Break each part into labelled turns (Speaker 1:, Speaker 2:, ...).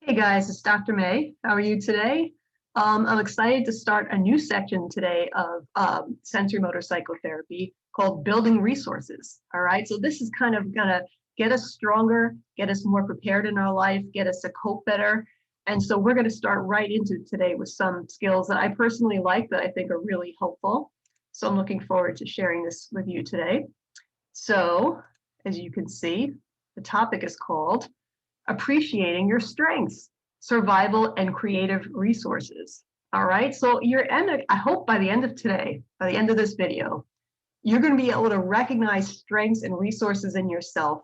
Speaker 1: Hey guys, it's Dr. May. How are you today? I'm excited to start a new section today of sensory motor psychotherapy called Building Resources. All right, so this is kind of gonna get us stronger, get us more prepared in our life, get us to cope better. And so we're gonna start right into today with some skills that I personally like that I think are really helpful. So I'm looking forward to sharing this with you today. So as you can see, the topic is called Appreciating Your Strengths, Survival and Creative Resources. All right, so I hope by the end of today, by the end of this video, you're going to be able to recognize strengths and resources in yourself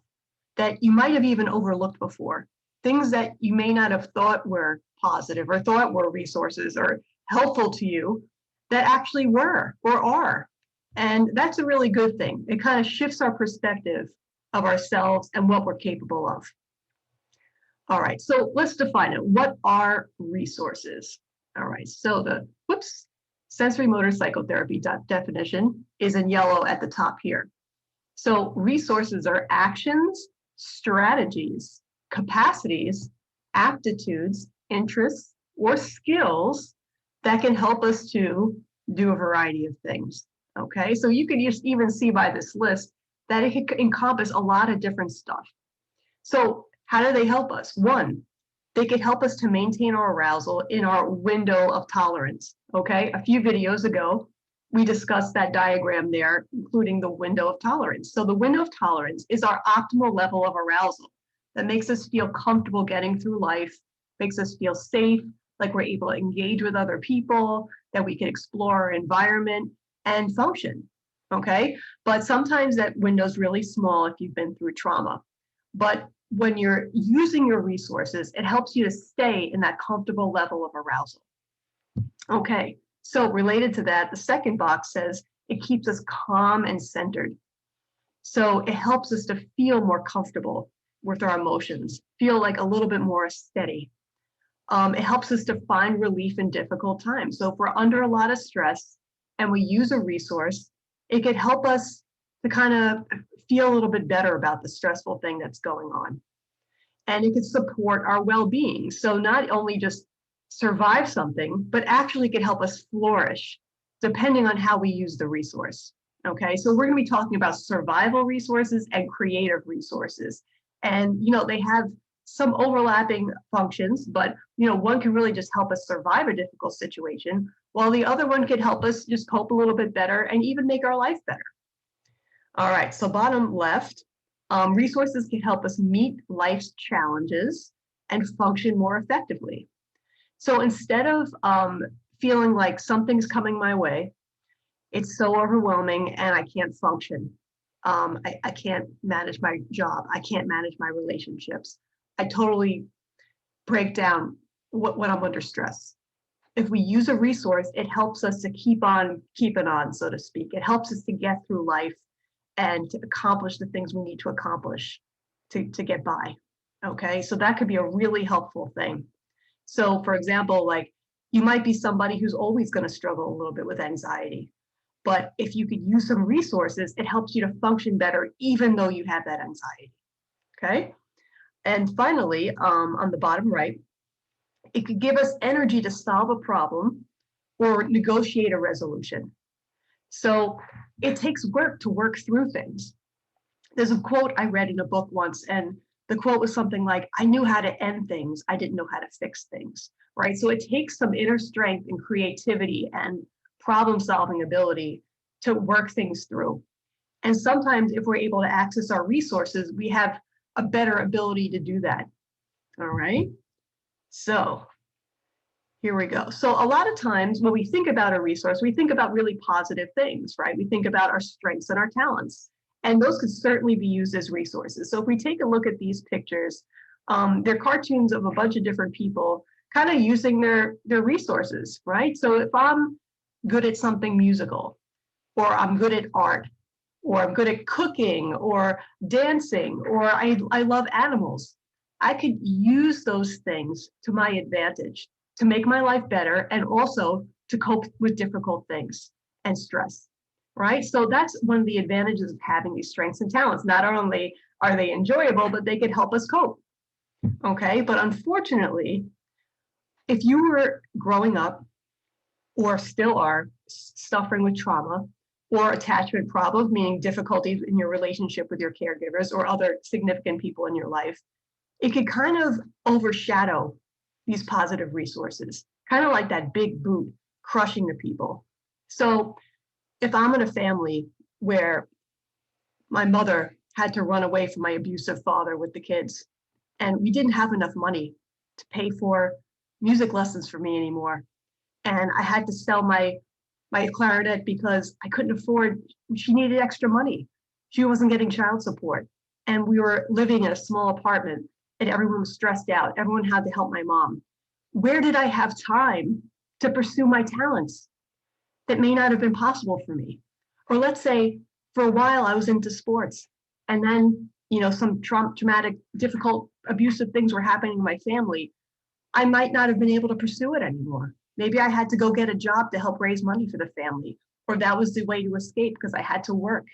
Speaker 1: that you might have even overlooked before, things that you may not have thought were positive or thought were resources or helpful to you that actually were or are. And that's a really good thing. It kind of shifts our perspective of ourselves and what we're capable of. All right, so let's define it. What are resources? All right, so the sensory motor psychotherapy definition is in yellow at the top here. So resources are actions, strategies, capacities, aptitudes, interests, or skills that can help us to do a variety of things. Okay, so you can just even see by this list that it can encompass a lot of different stuff. So how do they help us? One, they could help us to maintain our arousal in our window of tolerance. Okay, a few videos ago, we discussed that diagram there, including the window of tolerance. So the window of tolerance is our optimal level of arousal that makes us feel comfortable getting through life, makes us feel safe, like we're able to engage with other people, that we can explore our environment and function. Okay, but sometimes that window's really small if you've been through trauma. But when you're using your resources, it helps you to stay in that comfortable level of arousal. Okay, so related to that, the second box says it keeps us calm and centered. So it helps us to feel more comfortable with our emotions, feel like a little bit more steady. It helps us to find relief in difficult times. So if we're under a lot of stress and we use a resource, it could help us to kind of feel a little bit better about the stressful thing that's going on. And it could support our well-being. So not only just survive something, but actually could help us flourish depending on how we use the resource. Okay, so we're gonna be talking about survival resources and creative resources. And they have some overlapping functions, but one can really just help us survive a difficult situation, while the other one could help us just cope a little bit better and even make our life better. All right, so bottom left, resources can help us meet life's challenges and function more effectively. So instead of feeling like something's coming my way, it's so overwhelming and I can't function. I can't manage my job. I can't manage my relationships. I totally break down when I'm under stress. If we use a resource, it helps us to keep on keeping on, so to speak. It helps us to get through life and to accomplish the things we need to accomplish to get by. Okay, so that could be a really helpful thing. So for example, like you might be somebody who's always going to struggle a little bit with anxiety, but if you could use some resources, it helps you to function better even though you have that anxiety. Okay, and finally, on the bottom right, it could give us energy to solve a problem or negotiate a resolution. So it takes work to work through things. There's a quote I read in a book once, and the quote was something like, I knew how to end things, I didn't know how to fix things, right? So it takes some inner strength and creativity and problem-solving ability to work things through. And sometimes if we're able to access our resources, we have a better ability to do that. All right, so here we go. So a lot of times when we think about a resource, we think about really positive things, right? We think about our strengths and our talents, and those could certainly be used as resources. So if we take a look at these pictures, they're cartoons of a bunch of different people kind of using their resources, right? So if I'm good at something musical, or I'm good at art, or I'm good at cooking or dancing, or I love animals, I could use those things to my advantage to make my life better and also to cope with difficult things and stress, right? So that's one of the advantages of having these strengths and talents. Not only are they enjoyable, but they could help us cope. Okay, but unfortunately, if you were growing up or still are suffering with trauma or attachment problems, meaning difficulties in your relationship with your caregivers or other significant people in your life, it could kind of overshadow these positive resources, kind of like that big boot crushing the people. So if I'm in a family where my mother had to run away from my abusive father with the kids, and we didn't have enough money to pay for music lessons for me anymore, and I had to sell my clarinet because I couldn't afford, she needed extra money. She wasn't getting child support. And we were living in a small apartment and everyone was stressed out. Everyone had to help my mom. Where did I have time to pursue my talents that may not have been possible for me? Or let's say for a while I was into sports and then, some traumatic, difficult, abusive things were happening in my family. I might not have been able to pursue it anymore. Maybe I had to go get a job to help raise money for the family, or that was the way to escape because I had to work.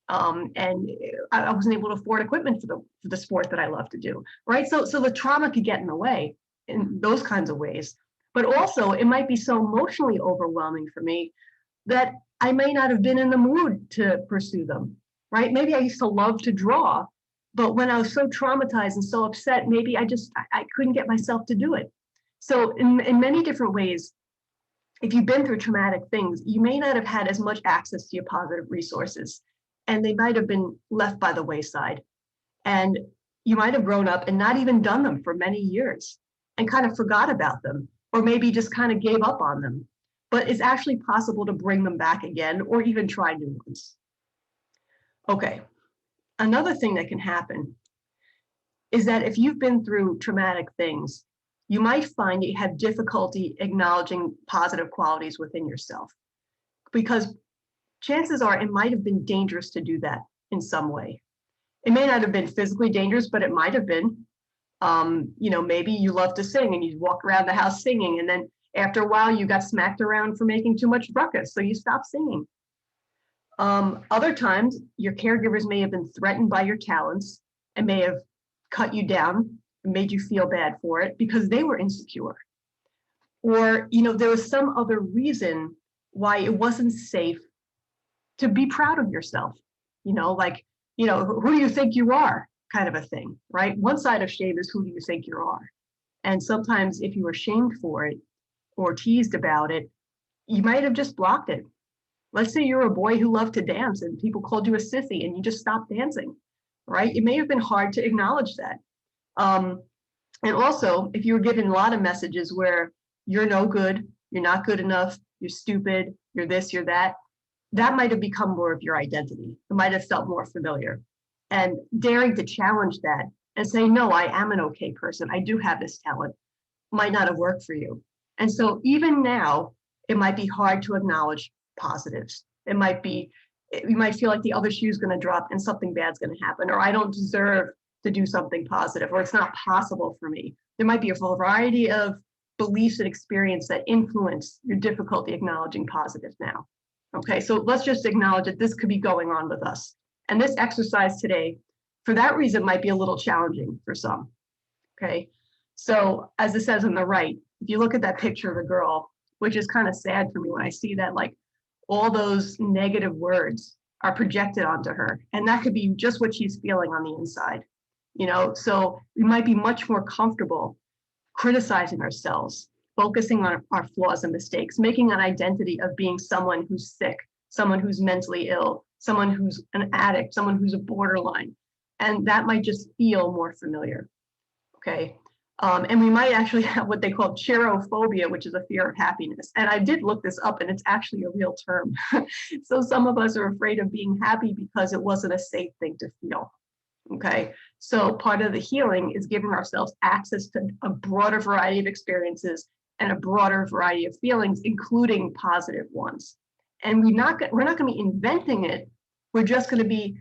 Speaker 1: And I wasn't able to afford equipment for the sport that I love to do, right? So the trauma could get in the way in those kinds of ways. But also it might be so emotionally overwhelming for me that I may not have been in the mood to pursue them, right? Maybe I used to love to draw, but when I was so traumatized and so upset, maybe I couldn't get myself to do it. So in many different ways, if you've been through traumatic things, you may not have had as much access to your positive resources, and they might have been left by the wayside. And you might have grown up and not even done them for many years and kind of forgot about them, or maybe just kind of gave up on them. But it's actually possible to bring them back again or even try new ones. Okay, another thing that can happen is that if you've been through traumatic things, you might find you have difficulty acknowledging positive qualities within yourself, because chances are it might have been dangerous to do that in some way. It may not have been physically dangerous, but it might have been. Maybe you love to sing and you walk around the house singing, and then after a while you got smacked around for making too much ruckus, so you stopped singing. Other times, your caregivers may have been threatened by your talents and may have cut you down and made you feel bad for it because they were insecure. Or, there was some other reason why it wasn't safe to be proud of yourself. Who do you think you are, kind of a thing, right? One side of shame is, who do you think you are? And sometimes if you were shamed for it or teased about it, you might have just blocked it. Let's say you're a boy who loved to dance and people called you a sissy and you just stopped dancing, right? It may have been hard to acknowledge that. And also, if you were given a lot of messages where you're no good, you're not good enough, you're stupid, you're this, you're that, that might have become more of your identity. It might have felt more familiar. And daring to challenge that and say, no, I am an okay person, I do have this talent, might not have worked for you. And so even now, it might be hard to acknowledge positives. You might feel like the other shoe's going to drop and something bad's going to happen, or I don't deserve to do something positive, or it's not possible for me. There might be a variety of beliefs and experience that influence your difficulty acknowledging positives now. Okay, so let's just acknowledge that this could be going on with us. And this exercise today, for that reason, might be a little challenging for some. Okay, so as it says on the right, if you look at that picture of the girl, which is kind of sad for me when I see that, like, all those negative words are projected onto her. And that could be just what she's feeling on the inside. So we might be much more comfortable criticizing ourselves, focusing on our flaws and mistakes, making an identity of being someone who's sick, someone who's mentally ill, someone who's an addict, someone who's a borderline. And that might just feel more familiar. Okay. And we might actually have what they call cherophobia, which is a fear of happiness. And I did look this up, and it's actually a real term. So some of us are afraid of being happy because it wasn't a safe thing to feel. Okay. So part of the healing is giving ourselves access to a broader variety of experiences and a broader variety of feelings, including positive ones. And we're not going to be inventing it. We're just going to be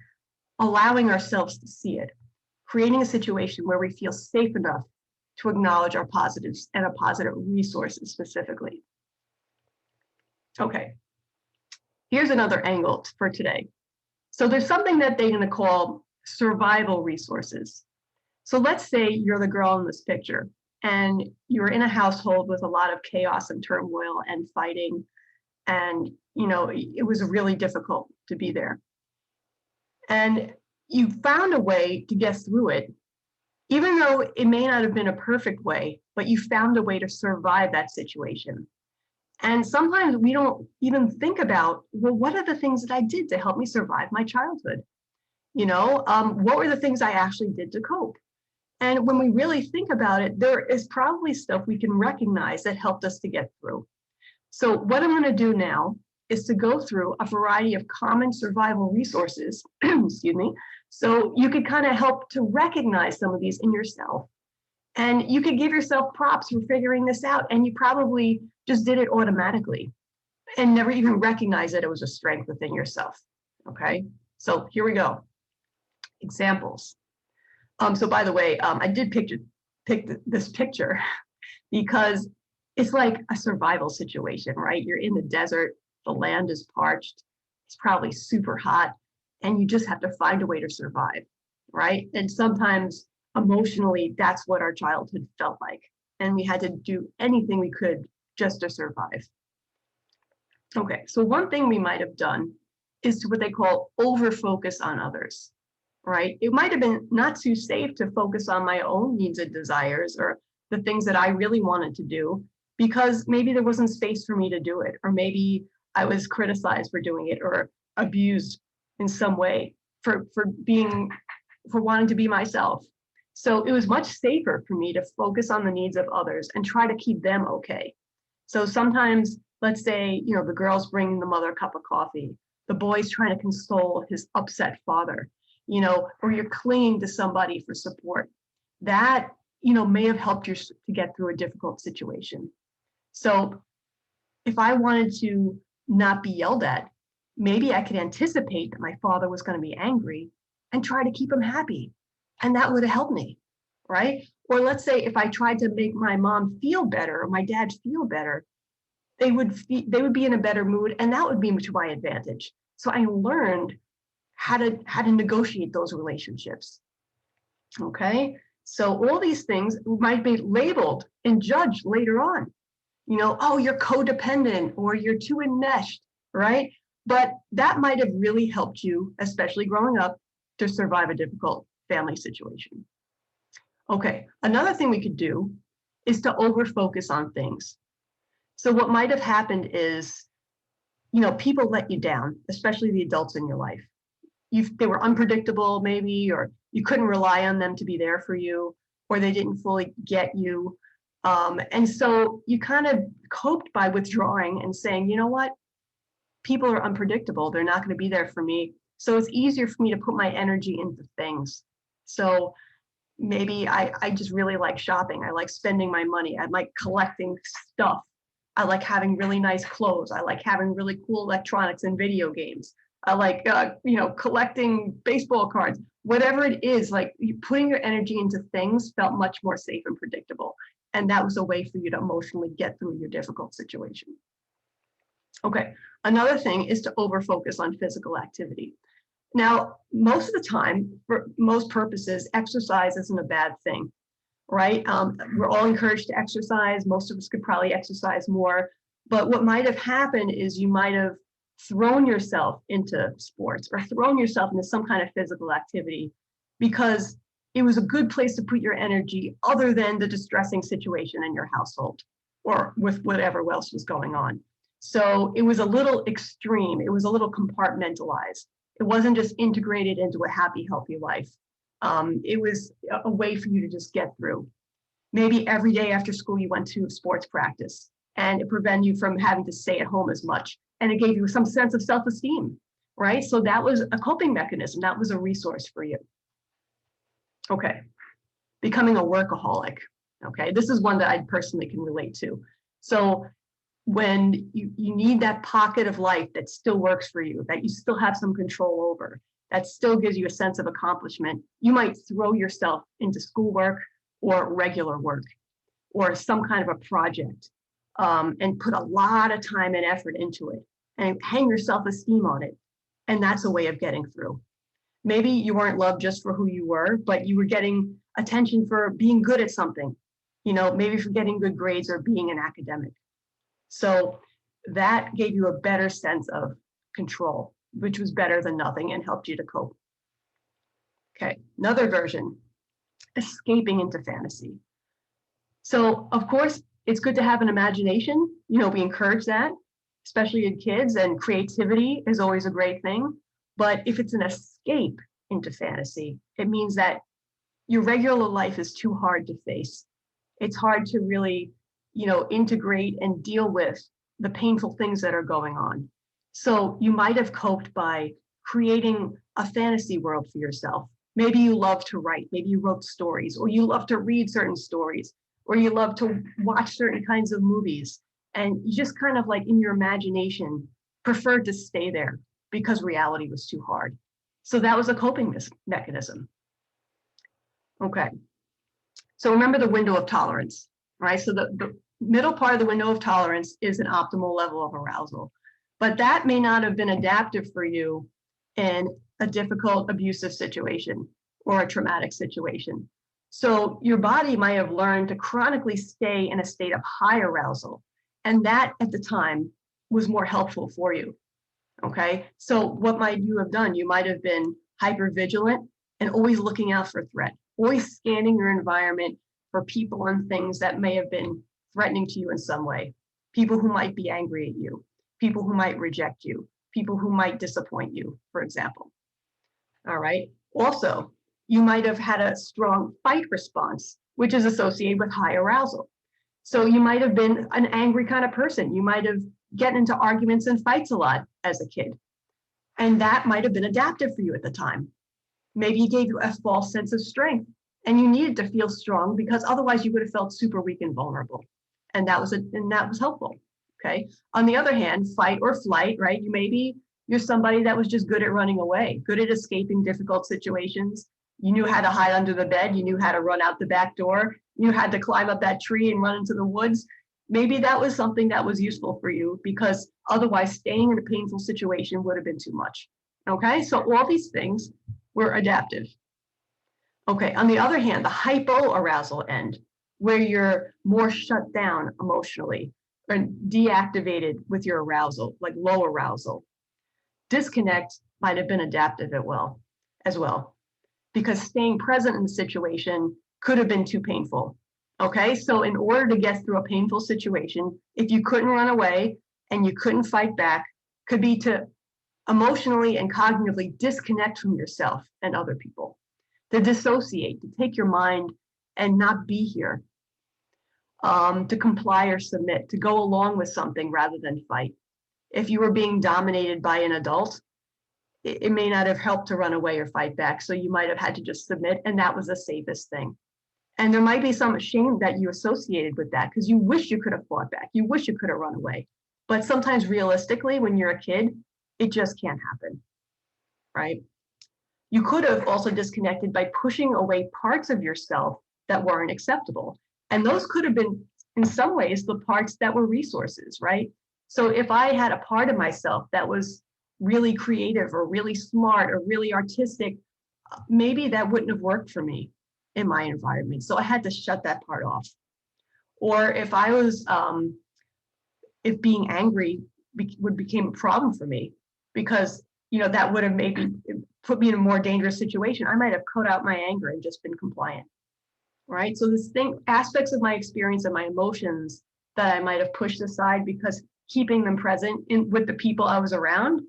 Speaker 1: allowing ourselves to see it, creating a situation where we feel safe enough to acknowledge our positives and our positive resources specifically. Okay, here's another angle for today. So there's something that they're going to call survival resources. So let's say you're the girl in this picture and you're in a household with a lot of chaos and turmoil and fighting. And, it was really difficult to be there. And you found a way to get through it, even though it may not have been a perfect way, but you found a way to survive that situation. And sometimes we don't even think about, well, what are the things that I did to help me survive my childhood? What were the things I actually did to cope? And when we really think about it, there is probably stuff we can recognize that helped us to get through. So what I'm going to do now is to go through a variety of common survival resources, excuse me, so you could kind of help to recognize some of these in yourself. And you could give yourself props for figuring this out, and you probably just did it automatically and never even recognized that it was a strength within yourself. Okay, so here we go. Examples. So by the way, I did pick this picture because it's like a survival situation, right? You're in the desert, the land is parched, it's probably super hot, and you just have to find a way to survive, right? And sometimes emotionally, that's what our childhood felt like. And we had to do anything we could just to survive. Okay, so one thing we might have done is what they call overfocus on others, right? It might have been not too safe to focus on my own needs and desires or the things that I really wanted to do, because maybe there wasn't space for me to do it, or maybe I was criticized for doing it or abused in some way for wanting to be myself. So it was much safer for me to focus on the needs of others and try to keep them okay. So sometimes, let's say, the girl's bringing the mother a cup of coffee, the boy's trying to console his upset father, or you're clinging to somebody for support. That, may have helped you to get through a difficult situation. So if I wanted to not be yelled at, maybe I could anticipate that my father was going to be angry and try to keep him happy. And that would have helped me, right? Or let's say if I tried to make my mom feel better or my dad feel better, they would be in a better mood, and that would be to my advantage. So I learned how to negotiate those relationships. Okay, so all these things might be labeled and judged later on. Oh, you're codependent or you're too enmeshed, right? But that might have really helped you, especially growing up, to survive a difficult family situation. Okay, another thing we could do is to overfocus on things. So what might have happened is, people let you down, especially the adults in your life. They were unpredictable maybe, or you couldn't rely on them to be there for you, or they didn't fully get you. And so you kind of coped by withdrawing and saying, you know what? People are unpredictable. They're not going to be there for me. So it's easier for me to put my energy into things. So maybe I just really like shopping. I like spending my money. I like collecting stuff. I like having really nice clothes. I like having really cool electronics and video games. I like, collecting baseball cards. Whatever it is, like putting your energy into things felt much more safe and predictable. And that was a way for you to emotionally get through your difficult situation. Okay, another thing is to overfocus on physical activity. Now, most of the time, for most purposes, exercise isn't a bad thing, right? We're all encouraged to exercise. Most of us could probably exercise more. But what might have happened is you might have thrown yourself into sports or thrown yourself into some kind of physical activity because it was a good place to put your energy other than the distressing situation in your household or with whatever else was going on. So it was a little extreme. It was a little compartmentalized. It wasn't just integrated into a happy, healthy life. It was a way for you to just get through. Maybe every day after school, you went to sports practice and it prevented you from having to stay at home as much. And it gave you some sense of self-esteem, right? So that was a coping mechanism. That was a resource for you. Okay, becoming a workaholic. Okay, this is one that I personally can relate to. So when you need that pocket of life that still works for you, that you still have some control over, that still gives you a sense of accomplishment, you might throw yourself into schoolwork or regular work or some kind of a project and put a lot of time and effort into it and hang your self-esteem on it. And that's a way of getting through. Maybe you weren't loved just for who you were, but you were getting attention for being good at something, maybe for getting good grades or being an academic. So that gave you a better sense of control, which was better than nothing and helped you to cope. Okay, another version, escaping into fantasy. So of course, it's good to have an imagination. We encourage that, especially in kids, and creativity is always a great thing. But if it's an escape into fantasy, it means that your regular life is too hard to face. It's hard to really, integrate and deal with the painful things that are going on. So you might have coped by creating a fantasy world for yourself. Maybe you love to write, maybe you wrote stories, or you love to read certain stories, or you love to watch certain kinds of movies. And you just kind of like in your imagination preferred to stay there because reality was too hard. So that was a coping mechanism. Okay. So remember the window of tolerance, right? So the middle part of the window of tolerance is an optimal level of arousal, but that may not have been adaptive for you in a difficult abusive situation or a traumatic situation. So your body might have learned to chronically stay in a state of high arousal, and that at the time was more helpful for you. Okay, so what might you have done? You might have been hypervigilant and always looking out for threat, always scanning your environment for people and things that may have been threatening to you in some way. People who might be angry at you, people who might reject you, people who might disappoint you, for example. All right. Also, you might have had a strong fight response, which is associated with high arousal. So you might have been an angry kind of person. You might have gotten into arguments and fights a lot as a kid. And that might have been adaptive for you at the time. Maybe it gave you a false sense of strength and you needed to feel strong because otherwise you would have felt super weak and vulnerable. And that was helpful. Okay. On the other hand, fight or flight, right? You're somebody that was just good at running away, good at escaping difficult situations. You knew how to hide under the bed. You knew how to run out the back door. You had to climb up that tree and run into the woods. Maybe that was something that was useful for you because otherwise staying in a painful situation would have been too much. Okay, so all these things were adaptive. Okay, on the other hand, the hypoarousal end, where you're more shut down emotionally or deactivated with your arousal, like low arousal. Disconnect might have been adaptive as well, because staying present in the situation could have been too painful. Okay, so in order to get through a painful situation, if you couldn't run away and you couldn't fight back, could be to emotionally and cognitively disconnect from yourself and other people, to dissociate, to take your mind and not be here, to comply or submit, to go along with something rather than fight. If you were being dominated by an adult, it may not have helped to run away or fight back. So you might have had to just submit, and that was the safest thing. And there might be some shame that you associated with that because you wish you could have fought back. You wish you could have run away. But sometimes realistically, when you're a kid, it just can't happen, right? You could have also disconnected by pushing away parts of yourself that weren't acceptable. And those could have been, in some ways, the parts that were resources, right? So if I had a part of myself that was really creative or really smart or really artistic, maybe that wouldn't have worked for me in my environment. So I had to shut that part off. Or if I was, if being angry became a problem for me, because that would have maybe put me in a more dangerous situation, I might have cut out my anger and just been compliant, right? So aspects of my experience and my emotions that I might have pushed aside because keeping them present with the people I was around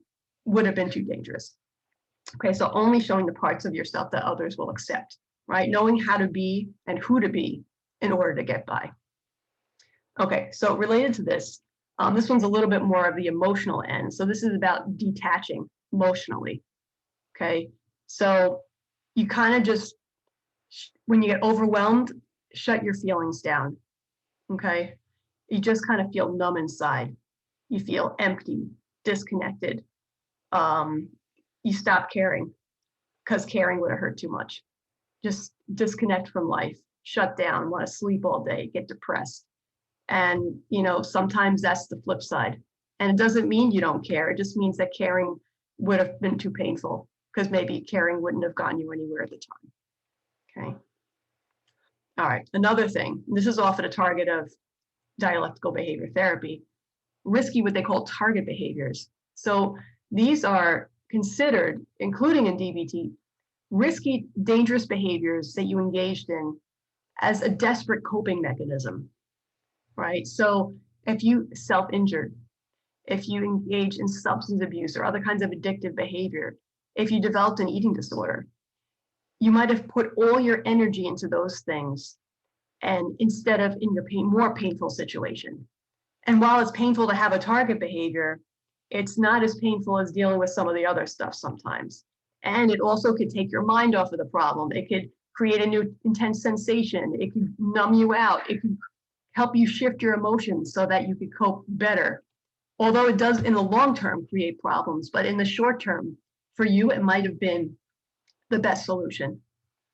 Speaker 1: would have been too dangerous. Okay, so only showing the parts of yourself that others will accept, right? Knowing how to be and who to be in order to get by. Okay, so related to this, this one's a little bit more of the emotional end. So this is about detaching emotionally. Okay, so you kind of just, when you get overwhelmed, shut your feelings down. Okay, you just kind of feel numb inside. You feel empty, disconnected. You stop caring because caring would have hurt too much. Just disconnect from life, shut down, want to sleep all day, get depressed. And, sometimes that's the flip side. And it doesn't mean you don't care. It just means that caring would have been too painful because maybe caring wouldn't have gotten you anywhere at the time. Okay. All right, another thing, this is often a target of dialectical behavior therapy, risky, what they call target behaviors. So these are considered, including in DBT, risky, dangerous behaviors that you engaged in as a desperate coping mechanism, right? So if you self-injured, if you engage in substance abuse or other kinds of addictive behavior, if you developed an eating disorder, you might have put all your energy into those things, and instead of in your more painful situation. And while it's painful to have a target behavior, it's not as painful as dealing with some of the other stuff sometimes. And it also could take your mind off of the problem. It could create a new intense sensation. It could numb you out. It could help you shift your emotions so that you could cope better. Although it does in the long term create problems, but in the short term, for you, it might have been the best solution,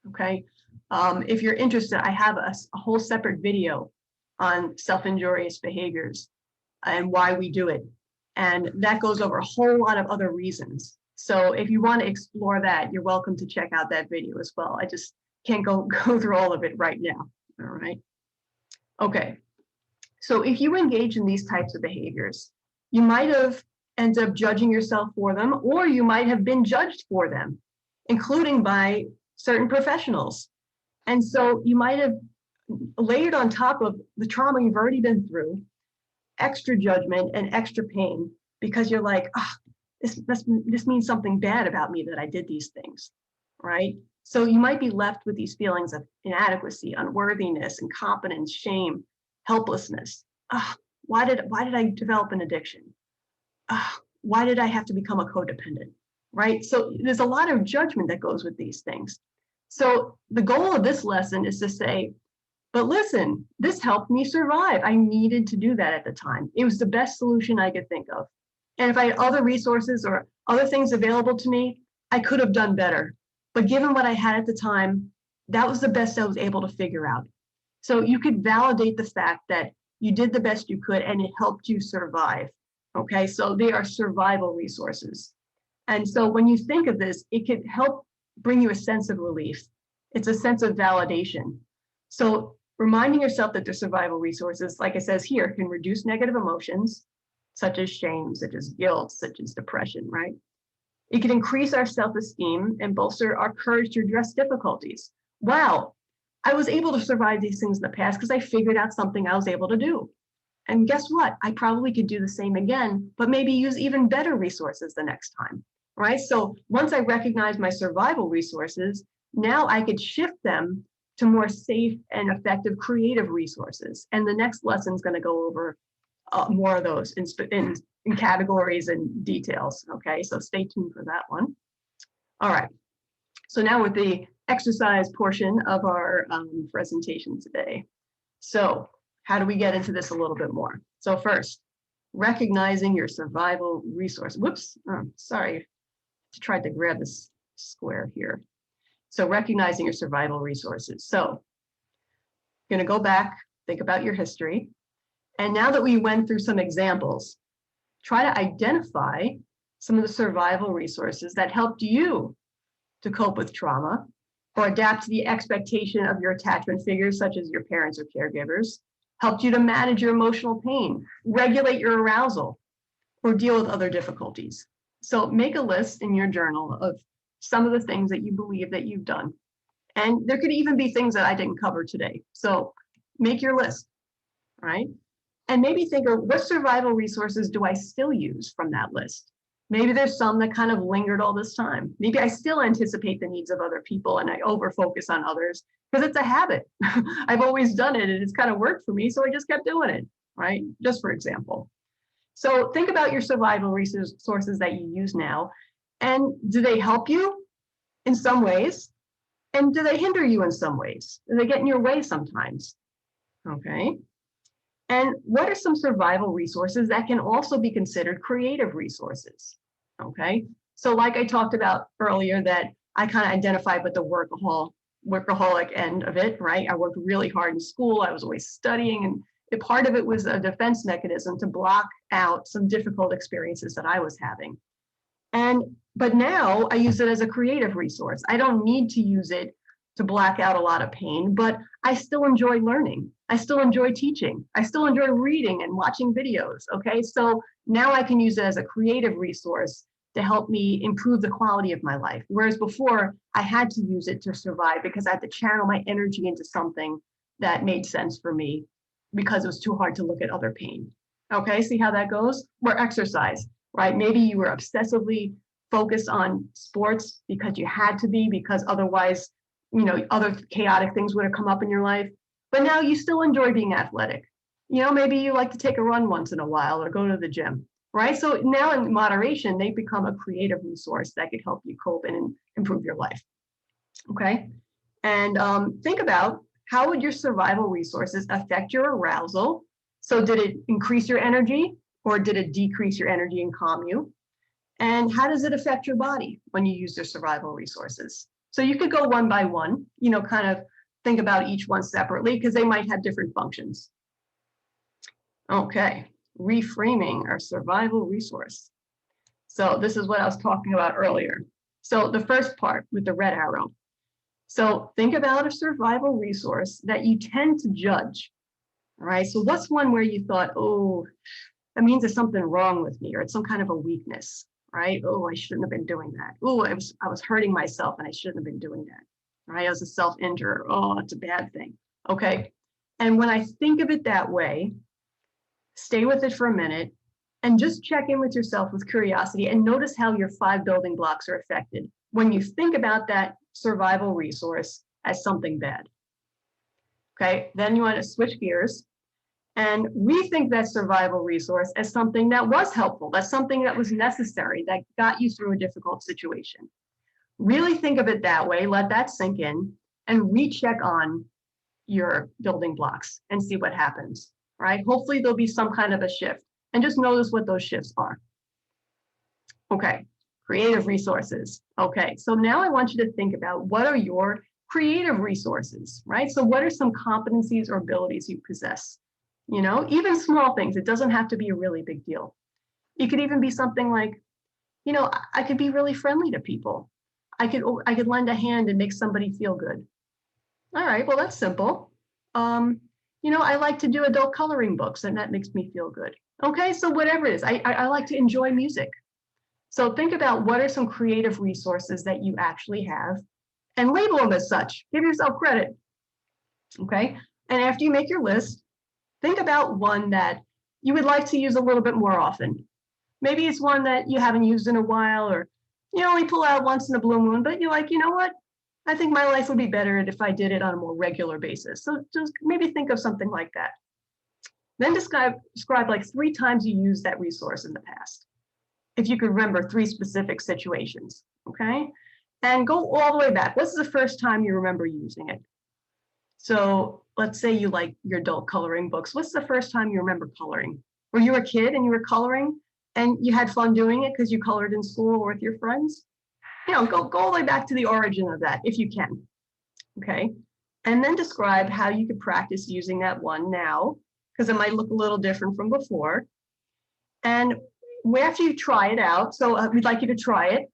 Speaker 1: okay? If you're interested, I have a whole separate video on self-injurious behaviors and why we do it. And that goes over a whole lot of other reasons. So if you want to explore that, you're welcome to check out that video as well. I just can't go through all of it right now, all right? Okay, so if you engage in these types of behaviors, you might have ended up judging yourself for them, or you might have been judged for them, including by certain professionals. And so you might have layered on top of the trauma you've already been through, extra judgment and extra pain, because you're like, oh, this means something bad about me that I did these things, right? So you might be left with these feelings of inadequacy, unworthiness, incompetence, shame, helplessness. Oh, why did I develop an addiction? Oh, why did I have to become a codependent, right? So there's a lot of judgment that goes with these things. So the goal of this lesson is to say, but listen, this helped me survive. I needed to do that at the time. It was the best solution I could think of. And if I had other resources or other things available to me, I could have done better. But given what I had at the time, that was the best I was able to figure out. So you could validate the fact that you did the best you could and it helped you survive. Okay, so they are survival resources. And so when you think of this, it could help bring you a sense of relief. It's a sense of validation. So reminding yourself that they're survival resources, like it says here, can reduce negative emotions, such as shame, such as guilt, such as depression, right? It can increase our self-esteem and bolster our courage to address difficulties. Wow, I was able to survive these things in the past because I figured out something I was able to do. And guess what? I probably could do the same again, but maybe use even better resources the next time, right? So once I recognize my survival resources, now I could shift them to more safe and effective creative resources. And the next lesson is going to go over more of those in categories and details. Okay, so stay tuned for that one. All right, so now with the exercise portion of our presentation today. So how do we get into this a little bit more? So first, recognizing your survival resource. Whoops, sorry, I tried to grab this square here. So recognizing your survival resources. So you're going to go back, think about your history. And now that we went through some examples, try to identify some of the survival resources that helped you to cope with trauma or adapt to the expectation of your attachment figures, such as your parents or caregivers, helped you to manage your emotional pain, regulate your arousal, or deal with other difficulties. So make a list in your journal of some of the things that you believe that you've done. And there could even be things that I didn't cover today. So make your list, right? And maybe think of what survival resources do I still use from that list? Maybe there's some that kind of lingered all this time. Maybe I still anticipate the needs of other people and I overfocus on others because it's a habit. I've always done it and it's kind of worked for me, so I just kept doing it, right? Just for example. So think about your survival resources that you use now, and do they help you in some ways? And do they hinder you in some ways? Do they get in your way sometimes? Okay. And what are some survival resources that can also be considered creative resources? Okay, so like I talked about earlier, that I kind of identified with the workaholic end of it, right? I worked really hard in school. I was always studying, and part of it was a defense mechanism to block out some difficult experiences that I was having. But now I use it as a creative resource. I don't need to use it to black out a lot of pain, but I still enjoy learning. I still enjoy teaching. I still enjoy reading and watching videos, okay? So now I can use it as a creative resource to help me improve the quality of my life. Whereas before, I had to use it to survive because I had to channel my energy into something that made sense for me because it was too hard to look at other pain. Okay, see how that goes? Or exercise, right? Maybe you were obsessively focused on sports because you had to be, because otherwise, you know, other chaotic things would have come up in your life. But now you still enjoy being athletic. You know, maybe you like to take a run once in a while or go to the gym, right? So now in moderation, they become a creative resource that could help you cope and improve your life. Okay, and think about how would your survival resources affect your arousal? So did it increase your energy or did it decrease your energy and calm you? And how does it affect your body when you use your survival resources? So you could go one by one, you know, kind of think about each one separately because they might have different functions. Okay, reframing our survival resource. So this is what I was talking about earlier. So the first part with the red arrow. So think about a survival resource that you tend to judge. All right, so what's one where you thought, oh, that means there's something wrong with me or it's some kind of a weakness, right? Oh, I shouldn't have been doing that. Oh, I was hurting myself and I shouldn't have been doing that, right? I was a self-injurer. Oh, it's a bad thing. Okay, and when I think of it that way, stay with it for a minute and just check in with yourself with curiosity and notice how your 5 building blocks are affected when you think about that survival resource as something bad. Okay, then you want to switch gears and rethink that survival resource as something that was helpful, that's something that was necessary, that got you through a difficult situation. Really think of it that way, let that sink in, and recheck on your building blocks and see what happens, right? Hopefully there'll be some kind of a shift, and just notice what those shifts are. Okay, creative resources. Okay, so now I want you to think about what are your creative resources, right? So what are some competencies or abilities you possess? You know, even small things, it doesn't have to be a really big deal. It could even be something like, you know, I could be really friendly to people. I could lend a hand and make somebody feel good. All right, well, that's simple. You know, I like to do adult coloring books and that makes me feel good. Okay, so whatever it is, I like to enjoy music. So think about what are some creative resources that you actually have and label them as such. Give yourself credit. Okay, and after you make your list, think about one that you would like to use a little bit more often. Maybe it's one that you haven't used in a while or you only pull out once in a blue moon, but you're like, you know what? I think my life would be better if I did it on a more regular basis. So just maybe think of something like that. Then describe like 3 times you used that resource in the past. If you could remember 3 specific situations, okay? And go all the way back. What's the first time you remember using it? So let's say you like your adult coloring books. What's the first time you remember coloring? Were you a kid and you were coloring and you had fun doing it because you colored in school or with your friends? You know, go all the way back to the origin of that if you can, okay? And then describe how you could practice using that one now, because it might look a little different from before. And after you try it out, so we'd like you to try it,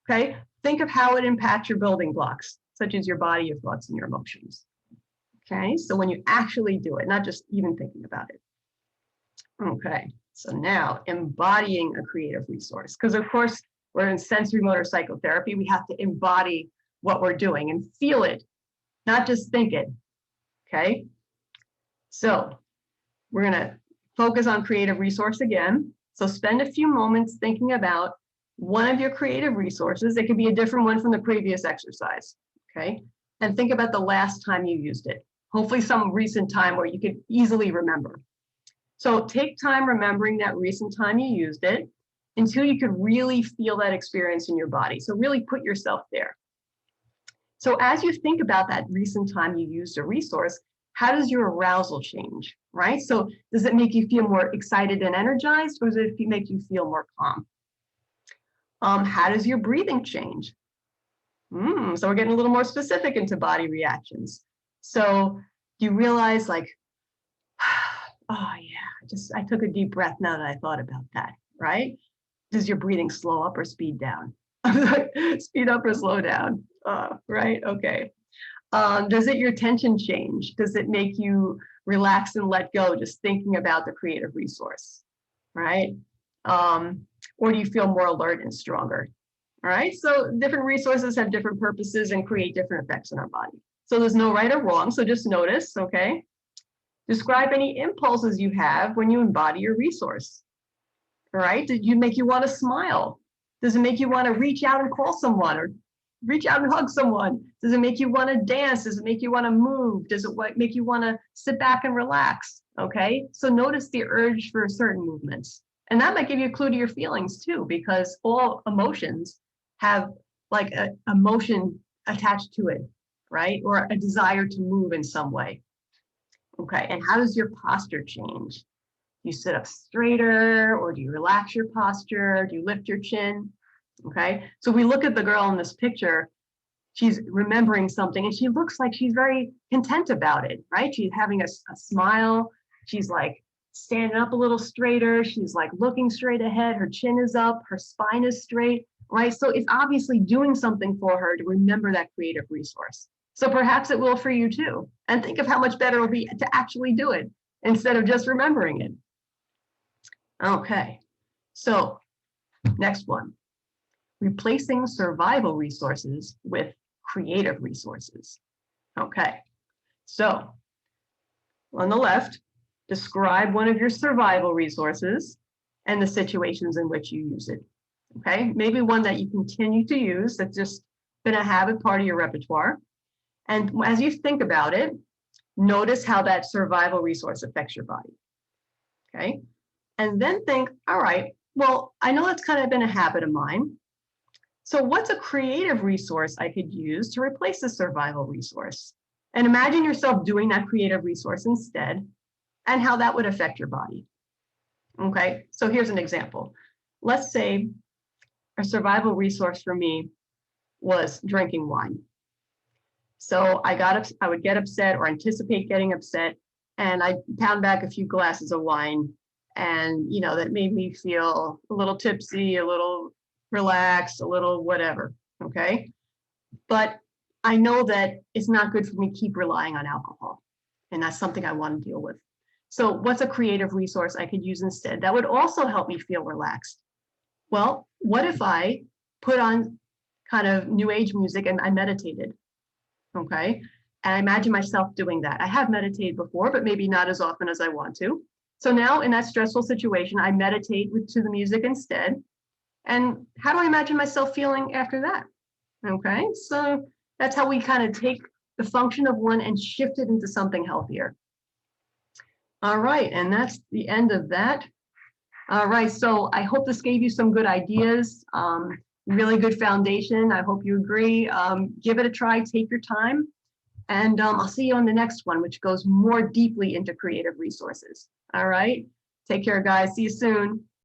Speaker 1: okay? Think of how it impacts your building blocks, such as your body, your thoughts, and your emotions. Okay, so when you actually do it, not just even thinking about it. Okay, so now embodying a creative resource, because of course, we're in sensory motor psychotherapy, we have to embody what we're doing and feel it, not just think it, okay? So we're gonna focus on creative resource again. So spend a few moments thinking about one of your creative resources. It could be a different one from the previous exercise, okay? And think about the last time you used it. Hopefully some recent time where you could easily remember. So take time remembering that recent time you used it until you could really feel that experience in your body. So really put yourself there. So as you think about that recent time you used a resource, how does your arousal change, right? So does it make you feel more excited and energized, or does it make you feel more calm? How does your breathing change? So we're getting a little more specific into body reactions. So you realize like, oh yeah, I took a deep breath now that I thought about that, right? Does your breathing slow up or speed down? Speed up or slow down, right? Okay. Does it your tension change? Does it make you relax and let go just thinking about the creative resource, right? Or do you feel more alert and stronger? All right, so different resources have different purposes and create different effects in our body. So there's no right or wrong, so just notice, okay? Describe any impulses you have when you embody your resource. All right, did you make you want to smile? Does it make you want to reach out and call someone or reach out and hug someone? Does it make you want to dance? Does it make you want to move? Does it make you want to sit back and relax? Okay, so notice the urge for certain movements. And that might give you a clue to your feelings too, because all emotions have like an emotion attached to it, right? Or a desire to move in some way. Okay, and how does your posture change? Do you sit up straighter, or do you relax your posture? Do you lift your chin? Okay, so we look at the girl in this picture, she's remembering something and she looks like she's very content about it, right? She's having a smile. She's like standing up a little straighter. She's like looking straight ahead. Her chin is up, her spine is straight, right? So it's obviously doing something for her to remember that creative resource. So perhaps it will for you too. And think of how much better it will be to actually do it instead of just remembering it. Okay, so next one. Replacing survival resources with creative resources. Okay, so on the left, describe one of your survival resources and the situations in which you use it. Okay, maybe one that you continue to use that's just been a habit, part of your repertoire. And as you think about it, notice how that survival resource affects your body. Okay, and then think, all right, well, I know that's kind of been a habit of mine. So what's a creative resource I could use to replace the survival resource? And imagine yourself doing that creative resource instead and how that would affect your body. Okay, so here's an example. Let's say a survival resource for me was drinking wine. So I would get upset or anticipate getting upset, and I'd pound back a few glasses of wine, and that made me feel a little tipsy, a little relaxed, a little whatever, okay? But I know that it's not good for me to keep relying on alcohol, and that's something I want to deal with. So what's a creative resource I could use instead that would also help me feel relaxed? Well, what if I put on kind of new age music and I meditated, okay? And I imagine myself doing that. I have meditated before, but maybe not as often as I want to. So now in that stressful situation, I meditate to the music instead. And how do I imagine myself feeling after that? Okay, so that's how we kind of take the function of one and shift it into something healthier. All right, and that's the end of that. All right, so I hope this gave you some good ideas, really good foundation. I hope you agree. Give it a try, take your time, and I'll see you on the next one, which goes more deeply into creative resources. All right, take care, guys. See you soon.